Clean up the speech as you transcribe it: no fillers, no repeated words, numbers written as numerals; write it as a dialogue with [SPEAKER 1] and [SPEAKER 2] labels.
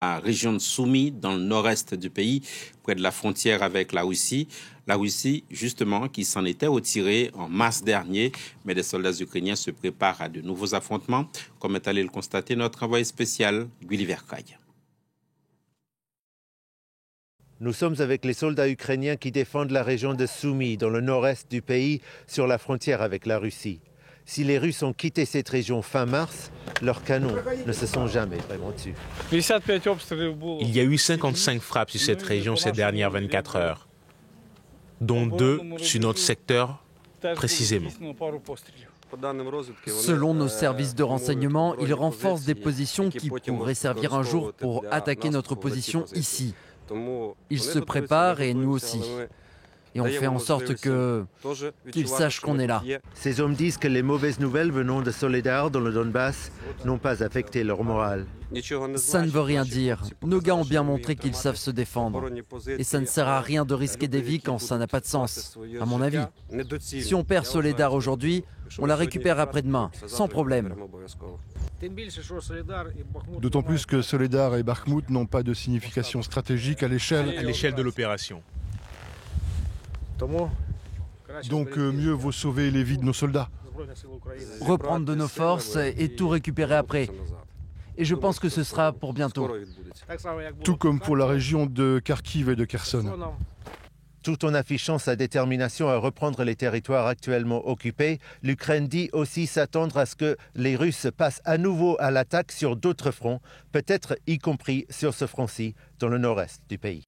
[SPEAKER 1] La région de Soumy, dans le nord-est du pays, près de la frontière avec la Russie. La Russie, justement, qui s'en était retirée en mars dernier, mais des soldats ukrainiens se préparent à de nouveaux affrontements, comme est allé le constater notre envoyé spécial, Gulli Vercaille.
[SPEAKER 2] Nous sommes avec les soldats ukrainiens qui défendent la région de Soumy, dans le nord-est du pays, sur la frontière avec la Russie. Si les Russes ont quitté cette région fin mars, leurs canons ne se sont jamais vraiment tus.
[SPEAKER 3] Il y a eu 55 frappes sur cette région ces dernières 24 heures, dont 2 sur notre secteur précisément.
[SPEAKER 4] Selon nos services de renseignement, ils renforcent des positions qui pourraient servir un jour pour attaquer notre position ici. Ils se préparent et nous aussi. Et on fait en sorte qu'ils sachent qu'on est là.
[SPEAKER 2] Ces hommes disent que les mauvaises nouvelles venant de Soledar dans le Donbass n'ont pas affecté leur morale.
[SPEAKER 4] Ça ne veut rien dire. Nos gars ont bien montré qu'ils savent se défendre. Et ça ne sert à rien de risquer des vies quand ça n'a pas de sens, à mon avis. Si on perd Soledar aujourd'hui, on la récupère après-demain, sans problème.
[SPEAKER 5] D'autant plus que Soledar et Bakhmout n'ont pas de signification stratégique à l'échelle
[SPEAKER 3] De l'opération.
[SPEAKER 5] Donc mieux vaut sauver les vies de nos soldats.
[SPEAKER 4] Reprendre de nos forces et tout récupérer après. Et je pense que ce sera pour bientôt.
[SPEAKER 5] Tout comme pour la région de Kharkiv et de Kherson.
[SPEAKER 2] Tout en affichant sa détermination à reprendre les territoires actuellement occupés, l'Ukraine dit aussi s'attendre à ce que les Russes passent à nouveau à l'attaque sur d'autres fronts, peut-être y compris sur ce front-ci, dans le nord-est du pays.